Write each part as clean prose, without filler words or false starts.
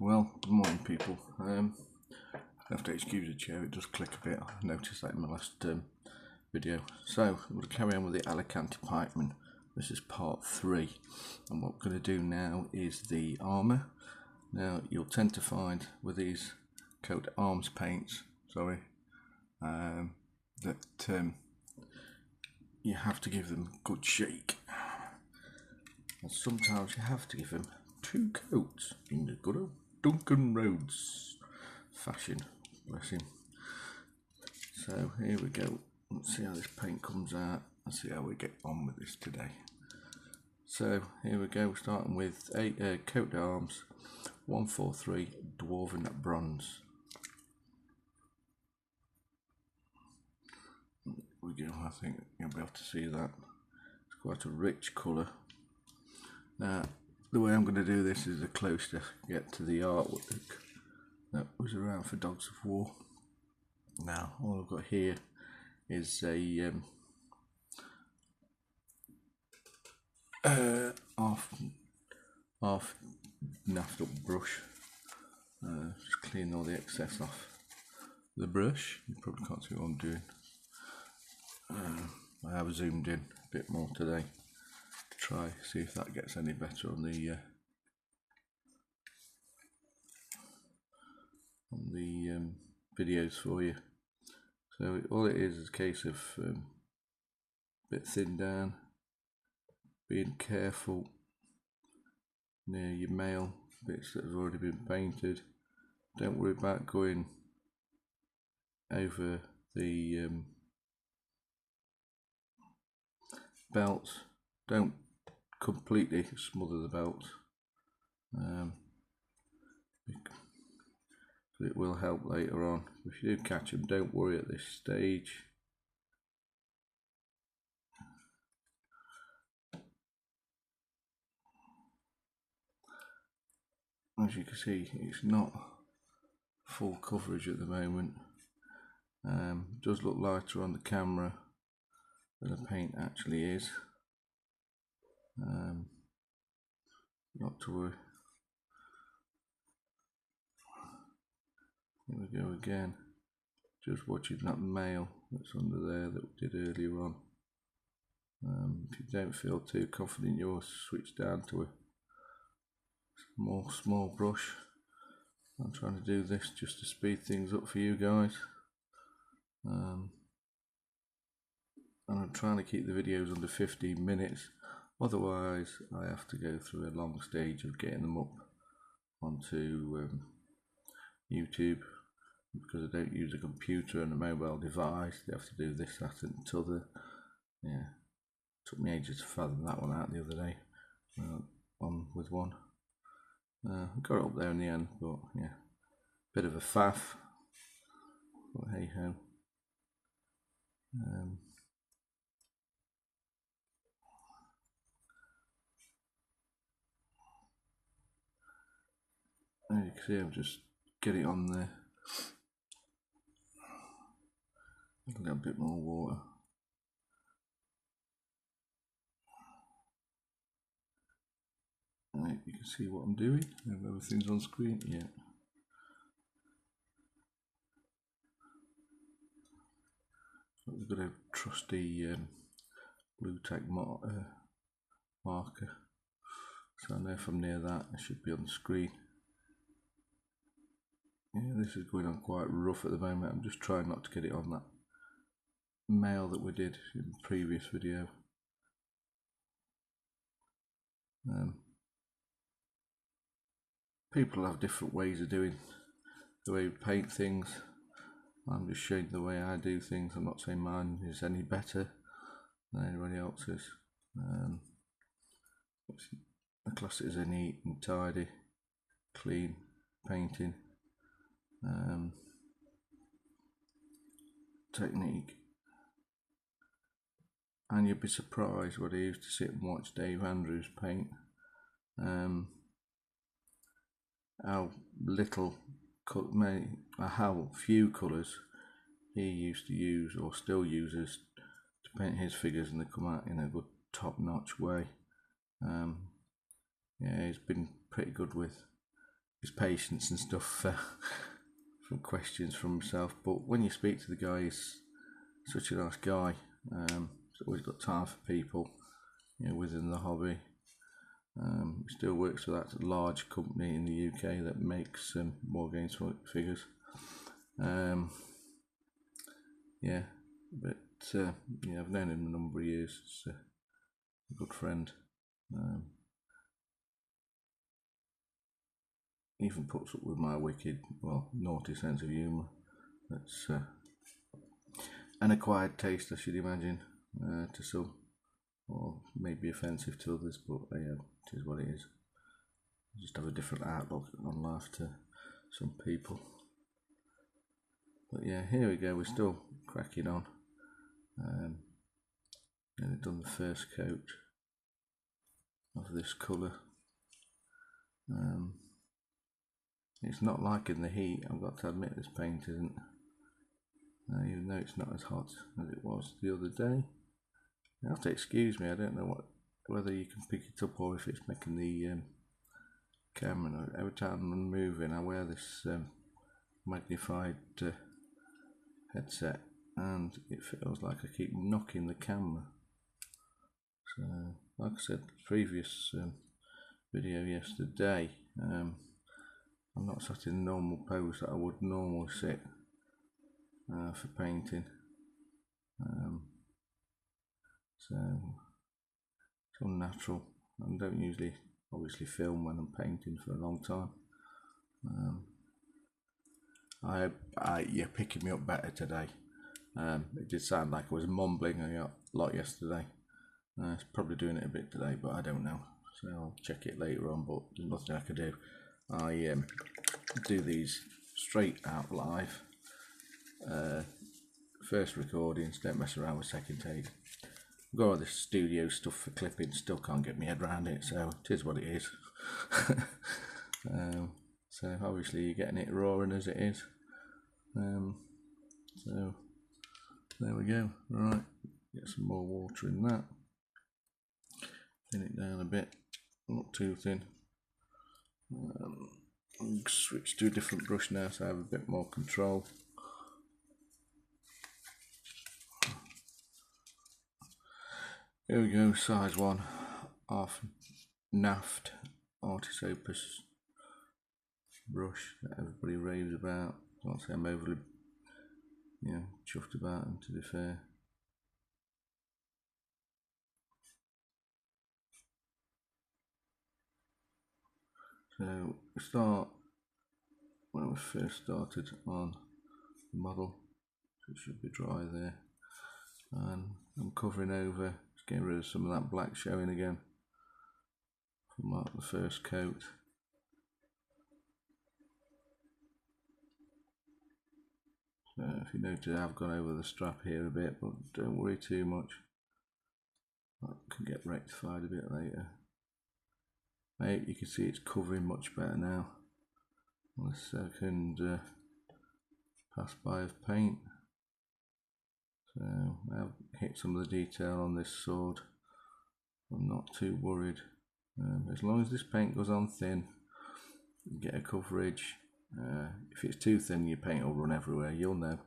Well, good morning, people. I have to excuse the chair, it does click a bit. I noticed that in my last video. So, we'll carry on with the Alacanti pikeman. This is part 3, and what we're going to do now is the armour. Now, you'll tend to find with these coat arms paints, that you have to give them a good shake. And sometimes you have to give them 2 coats in the good old Duncan Rhodes fashion, bless him. So here we go. Let's see how this paint comes out and see how we get on with this today. So here we go, starting with a coat of arms 143 Dwarven Bronze. There we go, I think you'll be able to see that. It's quite a rich colour. Now, the way I'm going to do this is the closest I get to the artwork that was around for Dogs of War. Now, all I've got here is a half naffed up brush. Just clean all the excess off the brush. You probably can't see what I'm doing. I have zoomed in a bit more today to try see if that gets any better on the videos for you. So all it is a case of a bit thin down, being careful near your male bits that have already been painted. Don't worry about going over the belts. Don't completely smother the belts. It will help later on. If you do catch them, don't worry at this stage. As you can see, it's not full coverage at the moment. It does look lighter on the camera than the paint actually is. Not to worry. Here we go again. Just watching that male that's under there that we did earlier on. If you don't feel too confident, you'll switch down to a more small brush. I'm trying to do this just to speed things up for you guys. And I'm trying to keep the videos under 15 minutes. Otherwise, I have to go through a long stage of getting them up onto YouTube, because I don't use a computer and a mobile device. They have to do this, that and t'other. Yeah, took me ages to fathom that one out the other day on with one. Got it up there in the end, but yeah, bit of a faff, but hey ho. As you can see, I'm just getting it on there. A little bit more water. Right, you can see what I'm doing. Everything's on screen. Yeah. We've got a trusty blue tack marker, so I know if I'm near that, it should be on the screen. Yeah, this is going on quite rough at the moment. I'm just trying not to get it on that male that we did in the previous video. People have different ways of doing the way we paint things. I'm just showing the way I do things. I'm not saying mine is any better than anybody else's. I class it as a neat and tidy, clean painting technique. And you'd be surprised what I used to sit and watch Dave Andrews paint. How little, how few colours he used to use or still uses to paint his figures, and they come out in a good top-notch way. Yeah, he's been pretty good with his patience and stuff from questions from himself. But when you speak to the guy, he's such a nice guy. He's always got time for people, within the hobby. He still works for that large company in the UK that makes war games figures. Yeah, but I've known him a number of years. He's a good friend. Even puts up with my wicked, naughty sense of humour. That's an acquired taste, I should imagine, to some, or maybe offensive to others, but it is what it is. I just have a different outlook on life to some people. But yeah, here we go, we're still cracking on. And I've done the first coat of this colour. It's not liking the heat, I've got to admit. This paint isn't, even though it's not as hot as it was the other day. You have to excuse me, I don't know whether you can pick it up or if it's making the camera. Every time I'm moving, I wear this magnified headset, and it feels like I keep knocking the camera. So, like I said, the previous video yesterday, I'm not sat in the normal pose that I would normally sit for painting. So it's unnatural. I don't usually obviously film when I'm painting for a long time. You're picking me up better today. It did sound like I was mumbling a lot yesterday. It's probably doing it a bit today, but I don't know. So I'll check it later on, but there's nothing I can do. I do these straight out live. First recordings, don't mess around with second take. I've got all this studio stuff for clipping, still can't get my head around it, so it is what it is. So obviously you're getting it roaring as it is. So there we go. Right, get some more water in that. Thin it down a bit, not too thin. I'll switch to a different brush now so I have a bit more control. Here we go, size 1, half naft Artis Opus brush that everybody raves about. I can't say I'm overly chuffed about them, to be fair. So we start when we first started on the model, so it should be dry there, and I'm covering over, just getting rid of some of that black showing again from like the first coat. So if you notice, I've gone over the strap here a bit, but don't worry too much, that can get rectified a bit later. You can see it's covering much better now on the second pass by of paint. So I've hit some of the detail on this sword. I'm not too worried. As long as this paint goes on thin, you get a coverage. If it's too thin, your paint will run everywhere, you'll know.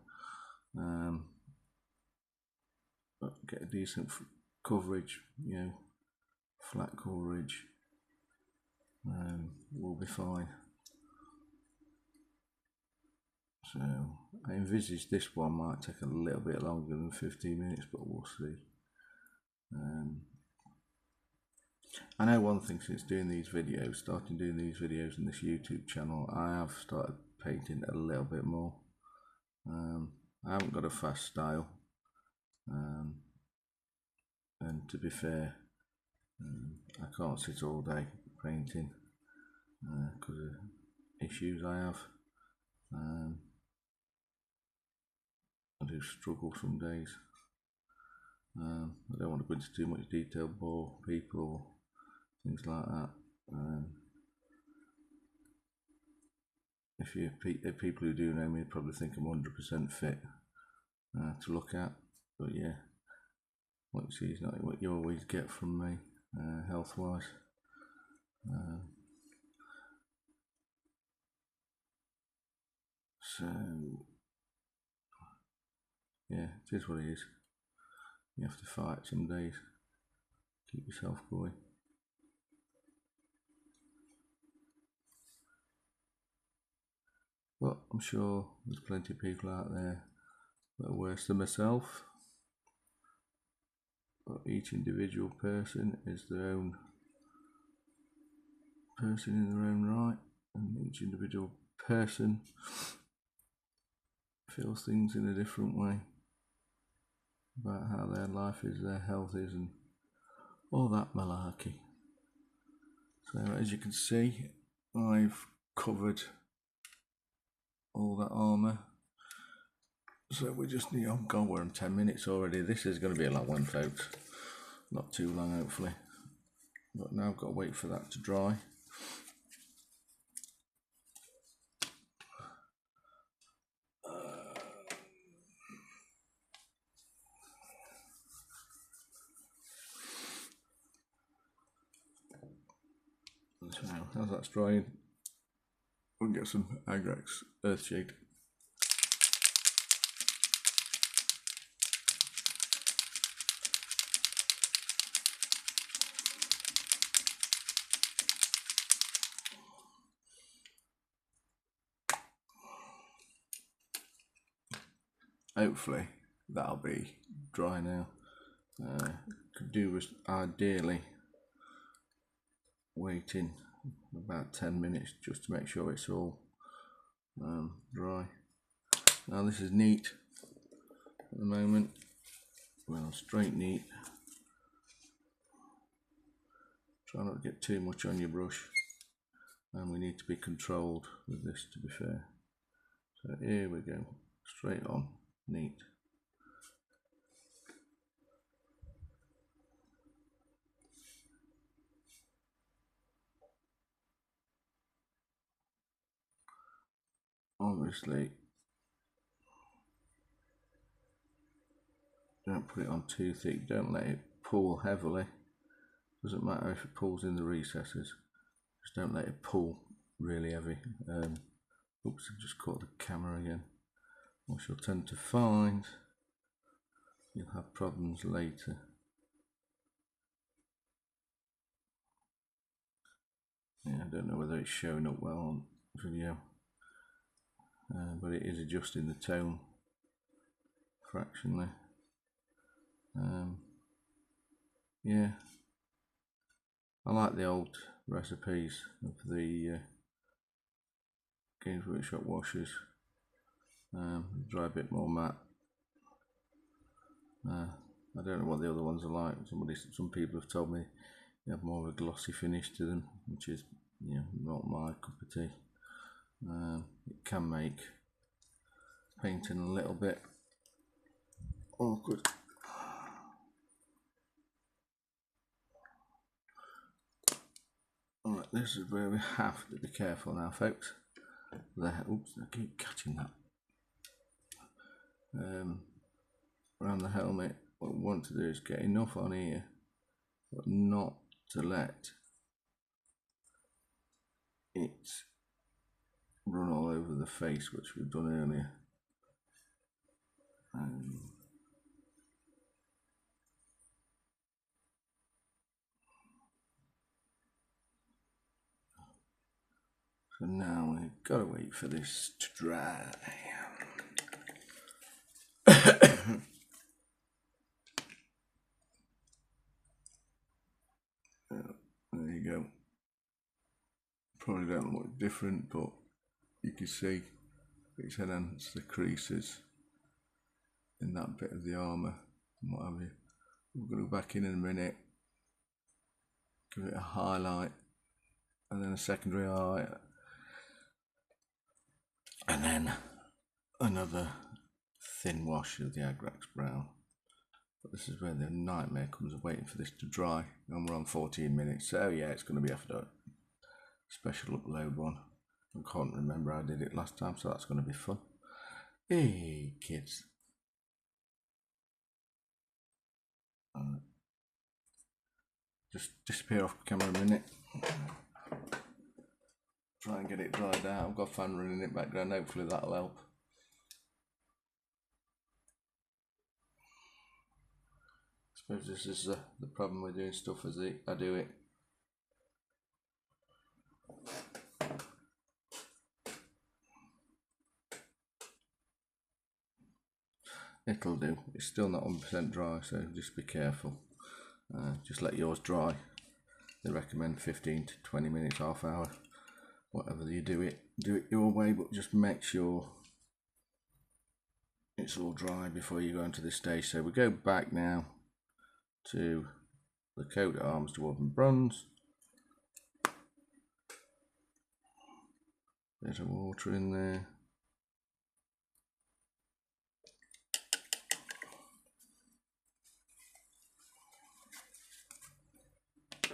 But get a decent coverage, flat coverage, we'll be fine. So I envisage this one might take a little bit longer than 15 minutes, but we'll see. I know one thing since doing these videos, starting doing these videos in this YouTube channel, I have started painting a little bit more. I haven't got a fast style, and to be fair, I can't sit all day painting because of issues I have. I do struggle some days. I don't want to go into too much detail, bore people or things like that. If people who do know me probably think I'm 100% fit to look at, but yeah, what you see is not what you always get from me health wise. So yeah, it is what it is. You have to fight some days. Keep yourself going. But I'm sure there's plenty of people out there that are worse than myself. But each individual person is their own person in their own right, and each individual person feels things in a different way about how their life is, their health is, and all that malarkey. So as you can see, I've covered all that armour. So we just need, oh god, we're in 10 minutes already. This is going to be a long one, folks. Not too long, hopefully. But now I've got to wait for that to dry. So as that's drying, we'll get some Agrax Earthshade. Hopefully that'll be dry now. Could do with ideally waiting about 10 minutes just to make sure it's all dry. Now this is neat at the moment, well, straight neat. Try not to get too much on your brush, and we need to be controlled with this, to be fair. So here we go, straight on, neat. Obviously don't put it on too thick, don't let it pull heavily. Doesn't matter if it pulls in the recesses, just don't let it pull really heavy. Oops, I've just caught the camera again. What you'll tend to find, you'll have problems later. Yeah, I don't know whether it's showing up well on video, but it is adjusting the tone fractionally. Yeah, I like the old recipes of the Games Workshop washes. Dry a bit more matte. I don't know what the other ones are like. Some people have told me they have more of a glossy finish to them, which is, you know, not my cup of tea. It can make painting a little bit awkward. Alright, this is where we have to be careful now, folks. Oops, I keep catching that. Around the helmet, what we want to do is get enough on here, but not to let it run all over the face, which we've done earlier. So now we've got to wait for this to dry. There you go. Probably don't look different, but you can see it's enhanced the creases in that bit of the armour and what have you. We're going to go back in a minute, give it a highlight, and then a secondary highlight, and then another thin wash of the Agrax brown. But this is where the nightmare comes of waiting for this to dry, and we're on 14 minutes, so yeah, it's going to be after a special upload one. I can't remember how I did it last time, so that's going to be fun. Hey kids. Just disappear off camera a minute. try and get it dried out. I've got a fan running in the background, hopefully that'll help. I suppose this is the problem with doing stuff as I do it. It'll do. It's still not 100% dry, so just be careful. Just let yours dry. They recommend 15 to 20 minutes, half hour, whatever you do it your way, but just make sure it's all dry before you go into this stage. So we go back now to the coat of arms, dwarven bronze. Bit of water in there.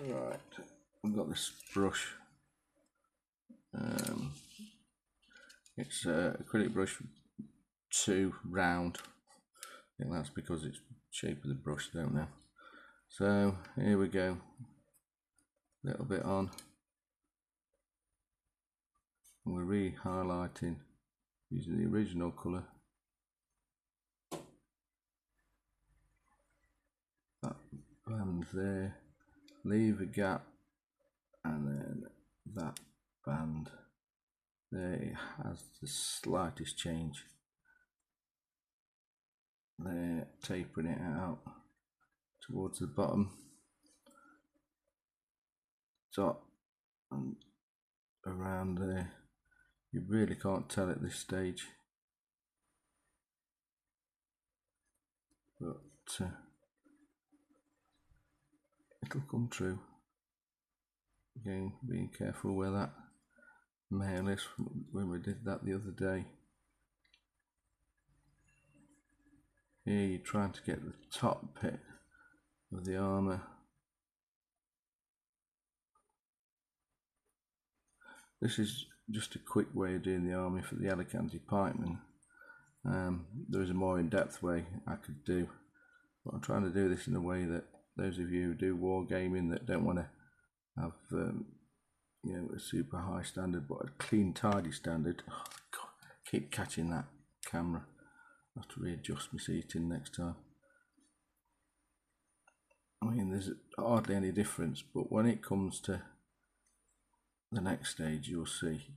Right, I've got this brush. It's acrylic brush 2 round. I think that's because it's shape of the brush, don't know. So here we go. A little bit on. And we're re-highlighting using the original colour. That band there. Leave a gap, and then that band there, it has the slightest change there, tapering it out towards the bottom, top and around there. You really can't tell at this stage, but it'll come true. Again, being careful where that male is when we did that the other day. Here you're trying to get the top bit of the armour. This is just a quick way of doing the army for the Alacanti pikeman. There is a more in-depth way I could do, but I'm trying to do this in a way that those of you who do wargaming that don't want to have you know, a super high standard, but a clean, tidy standard. Oh God, keep catching that camera. I have to readjust my seating next time. I mean, there's hardly any difference, but when it comes to the next stage, you'll see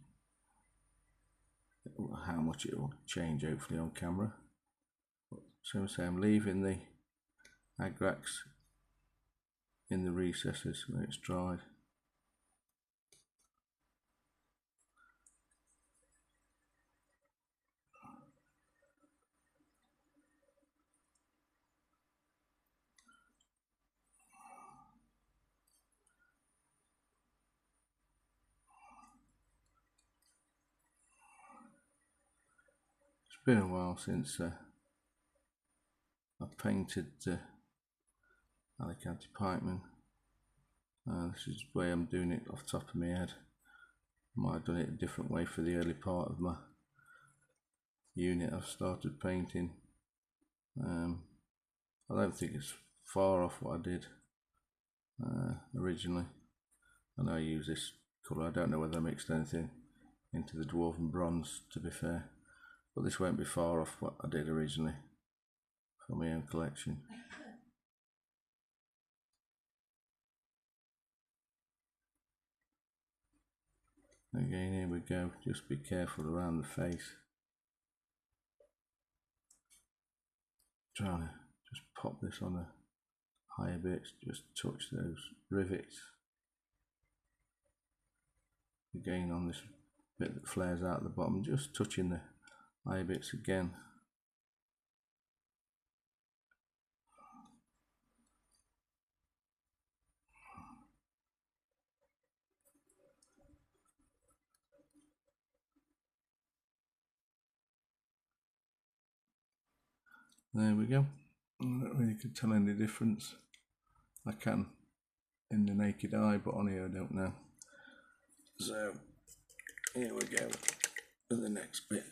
how much it will change, hopefully on camera. So I'm leaving the agrax in the recesses where it's dried. It's been a while since I've painted Alacanti pikeman. This is the way I'm doing it off the top of my head. I might have done it a different way for the early part of my unit I've started painting. I don't think it's far off what I did originally. And I use this colour. I don't know whether I mixed anything into the dwarven bronze, to be fair, but this won't be far off what I did originally for my own collection. Again, here we go. Just be careful around the face. Trying to just pop this on the higher bits, just touch those rivets. Again, on this bit that flares out at the bottom, just touching the higher bits again. There we go. I don't really can tell any difference. I can in the naked eye, but on here I don't know. So here we go to the next bit.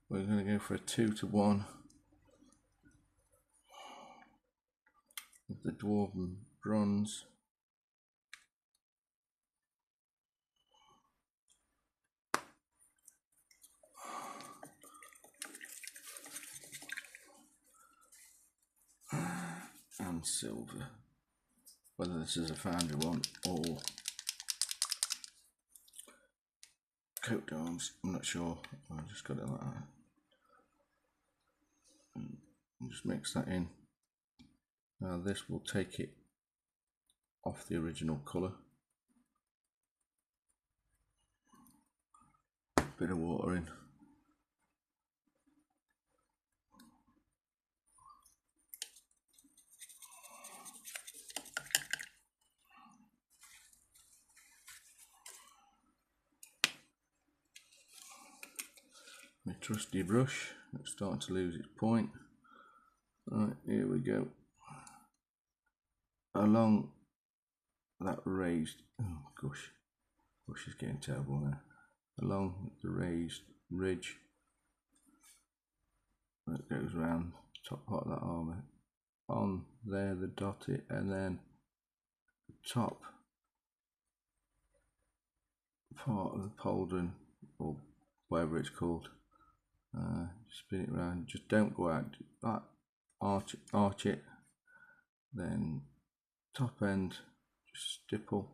We're going to go for a 2 to 1. the dwarven bronze. And silver, whether this is a foundry one or coat arms, I'm not sure. I just got it like that. And just mix that in. Now this will take it off the original colour. Bit of water in. My trusty brush, it's starting to lose its point. Right, here we go. Along that raised, oh gosh, brush is getting terrible now. Along the raised ridge that goes around the top part of that armour. On there, the dotted, and then the top part of the pauldron, or whatever it's called. Spin it around, just don't go out, that arch it, then top end, just stipple,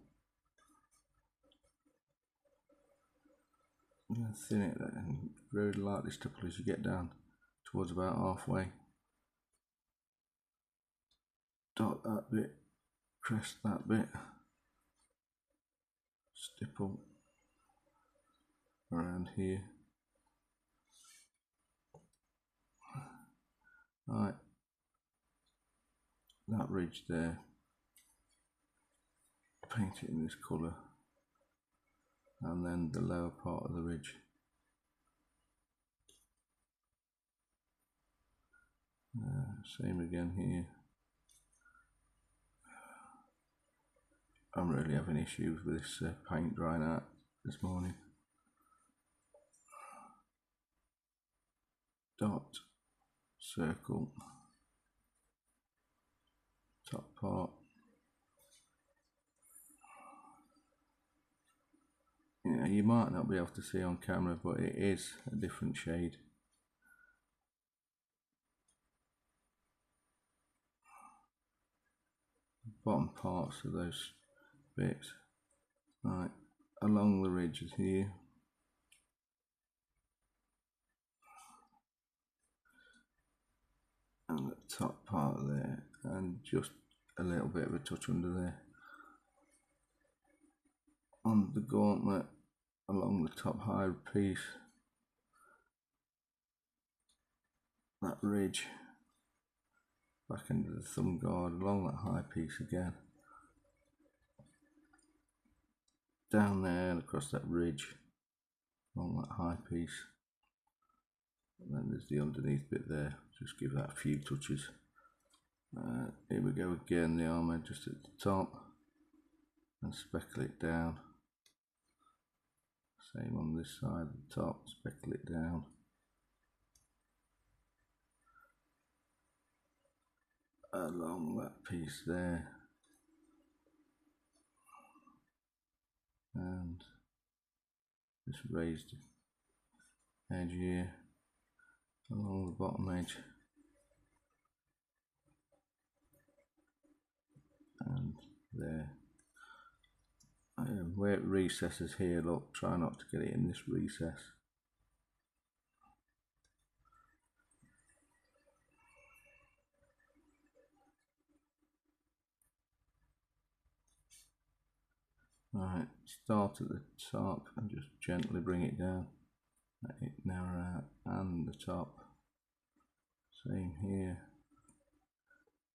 and thin it, and very lightly stipple as you get down towards about halfway. Dot that bit, crest that bit, stipple around here. Right, that ridge there, paint it in this colour, and then the lower part of the ridge. Same again here. I'm really having issues with this paint drying out this morning. Dot, circle, top part. Yeah, you might not be able to see on camera, but it is a different shade. Bottom parts of those bits. Right, along the ridges here. And the top part there, and just a little bit of a touch under there. On the gauntlet, along the top high piece, that ridge, back into the thumb guard, along that high piece again, down there and across that ridge, along that high piece, and then there's the underneath bit there, just give that a few touches. Here we go again, the armour just at the top, and speckle it down. Same on this side, the top, speckle it down. Along that piece there. And this raised edge here, along the bottom edge. And there. Where it recesses here, look, try not to get it in this recess. Right, start at the top and just gently bring it down. Let it narrow out, and the top. Same here.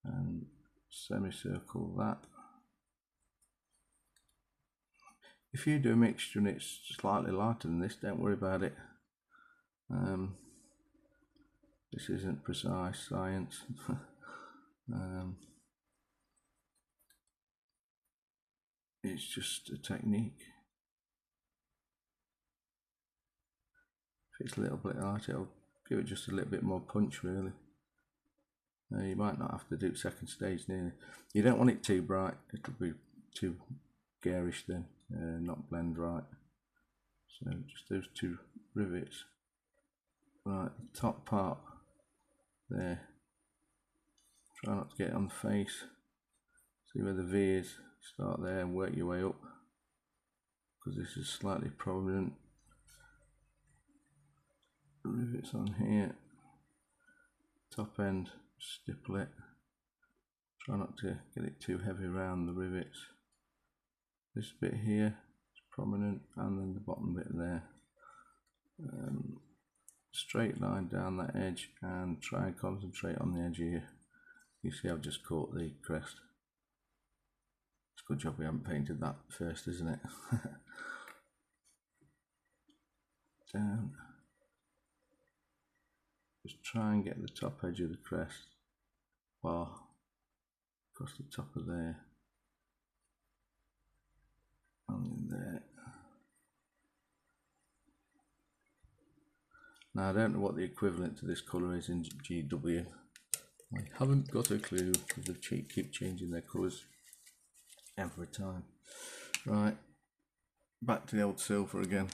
And semicircle that. If you do a mixture and it's slightly lighter than this, don't worry about it. This isn't precise science. It's just a technique. If it's a little bit lighter, I'll give it just a little bit more punch really. You might not have to do second stage nearly. You don't want it too bright, it'll be too garish then, not blend right. So just those two rivets. Right, the top part there. Try not to get it on the face. See where the V is. Start there and work your way up, because this is slightly prominent. Rivets on here. Top end, stipple it. Try not to get it too heavy around the rivets. This bit here is prominent, and then the bottom bit there. Straight line down that edge and try and concentrate on the edge here. You see I've just caught the crest. It's a good job we haven't painted that first, isn't it? Down. Just try and get the top edge of the crest bar across the top of there and in there. Now I don't know what the equivalent to this colour is in GW. I haven't got a clue, because they keep changing their colours every time. Right, back to the old silver again.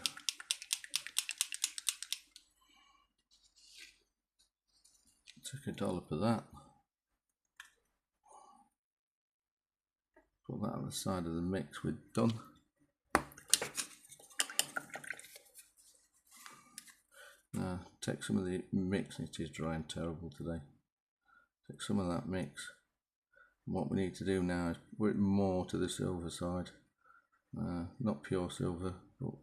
Took a dollop of that. Put that on the side of the mix we're done. Now take some of the mix, it is drying terrible today. Take some of that mix. And what we need to do now is put it more to the silver side. Not pure silver, but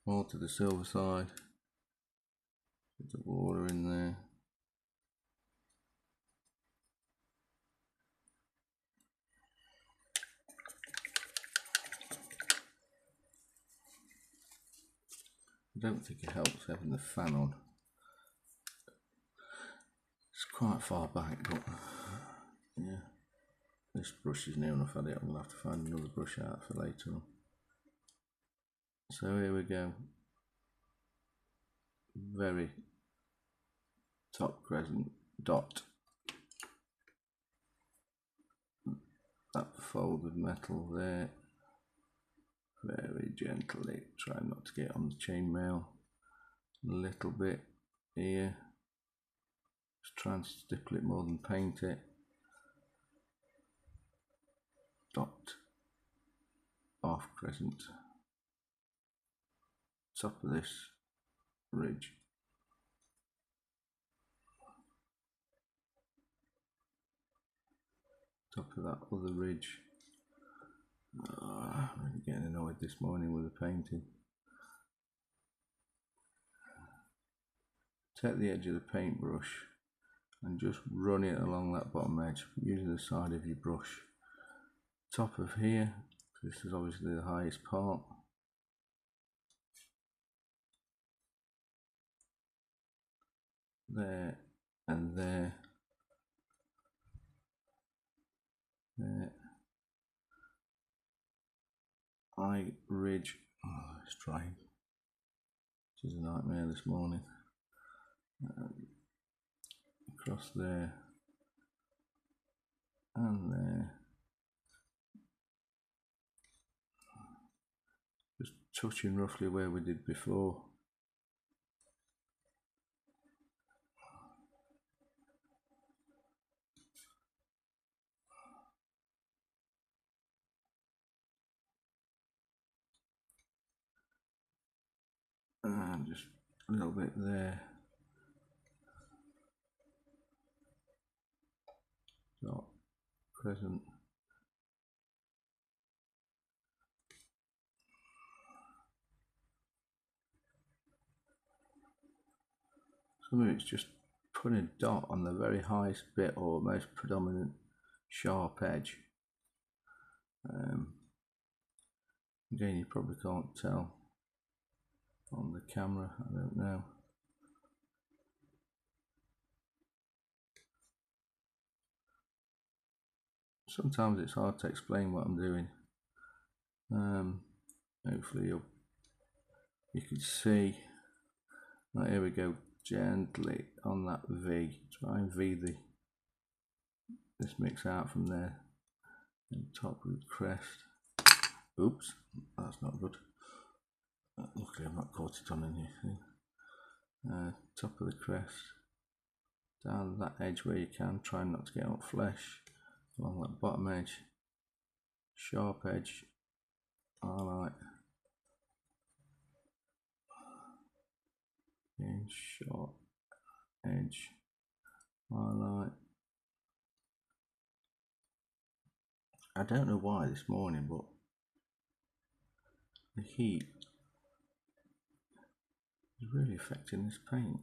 more to the silver side. Put the water in there. I don't think it helps having the fan on. It's quite far back, but yeah. This brush is near enough at it. I'm going to have to find another brush out for later on. So here we go. Very top crescent dot. That folded metal there. Very gently, try not to get on the chainmail. A little bit here. Just try and stipple it more than paint it. Dot off crescent. Top of this ridge. Top of that other ridge. I'm really getting annoyed this morning with the painting. Take the edge of the paintbrush and just run it along that bottom edge using the side of your brush. Top of here, this is obviously the highest part. There and there. There. Eye ridge. Oh, it's drying. Which is a nightmare this morning. Across there and there. Just touching roughly where we did before. And just a little bit there. Dot crescent. Some of it's just putting a dot on the very highest bit or most predominant sharp edge. Again, you probably can't tell on the camera, I don't know. Sometimes it's hard to explain what I'm doing. Hopefully you can see. Right, here we go, gently on that V. Try and V this mix out from there, and top of the crest. Oops, that's not good. Luckily I've not caught it on anything. Top of the crest, down that edge where you can, try not to get on flesh, along that bottom edge, sharp edge, highlight, again sharp edge, highlight. I don't know why this morning, but the heat is really affecting this paint.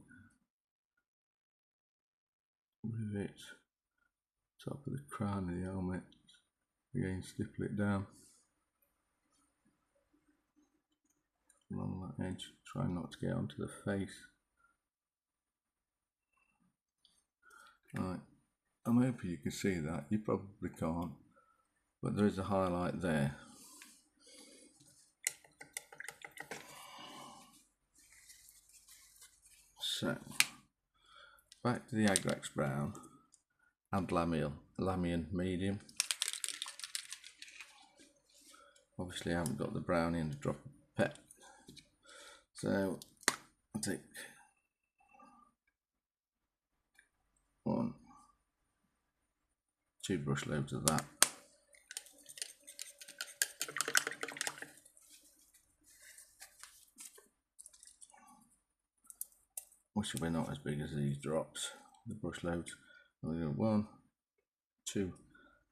With it, top of the crown of the helmet, again stipple it down along that edge, try not to get onto the face. Right, I'm hoping you can see that. You probably can't, but there is a highlight there. So back to the Agrax brown and Lamian medium. Obviously I haven't got the brown in, a drop of pet, so I'll take 2 brush loads of that. Wish they were not as big as these drops, the brush loads. I'm going to do 1, 2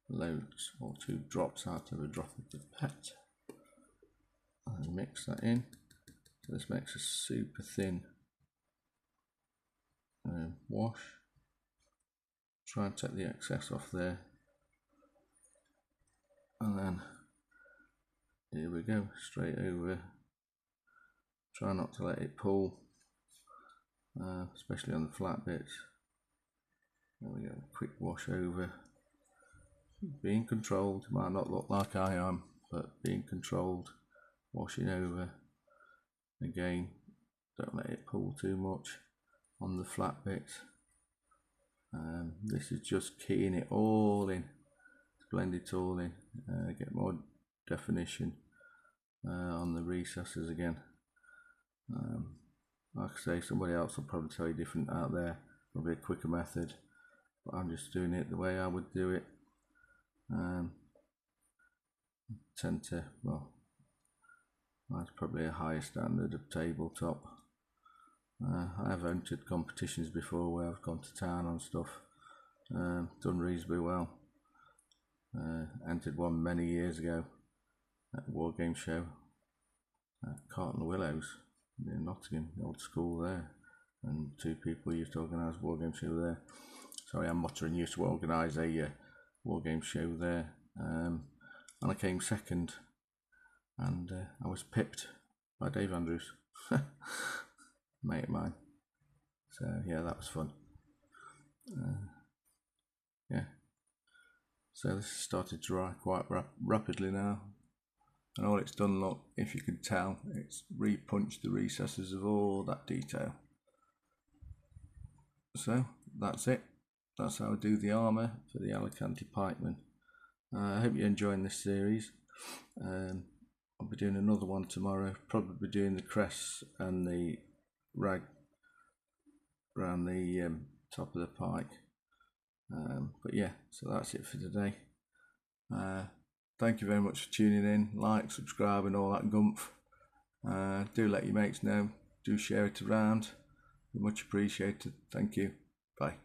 loads or 2 drops out of a drop of the pet, and mix that in. So this makes a super thin wash. Try and take the excess off there, and then here we go, straight over. Try not to let it pull, especially on the flat bits. There we go, quick wash over. Being controlled, might not look like I am, but being controlled, washing over. Again, don't let it pull too much on the flat bits. This is just keying it all in, blend it all in, get more definition on the recesses again. Like I say, somebody else will probably tell you different out there, probably a quicker method, but I'm just doing it the way I would do it. Tend to, well, that's probably a higher standard of tabletop. I have entered competitions before where I've gone to town on stuff, done reasonably well. Entered one many years ago at a war game show at Carton Willows in Nottingham, the old school there, and 2 people used to organise a war game show there. Sorry, I'm muttering, used to organise a war game show there, and I came second, and I was pipped by Dave Andrews, mate of mine. So yeah, that was fun. Yeah, so this has started to dry quite rapidly now, and all it's done, look, if you can tell, it's repunched the recesses of all that detail. So that's it. That's how I do the armour for the Alacanti pikeman. I hope you're enjoying this series. I'll be doing another one tomorrow, probably be doing the crests and the rag around the top of the pike. But yeah, so that's it for today. Thank you very much for tuning in. Like, subscribe and all that gumph. Do let your mates know, do share it around, much appreciated. Thank you, bye.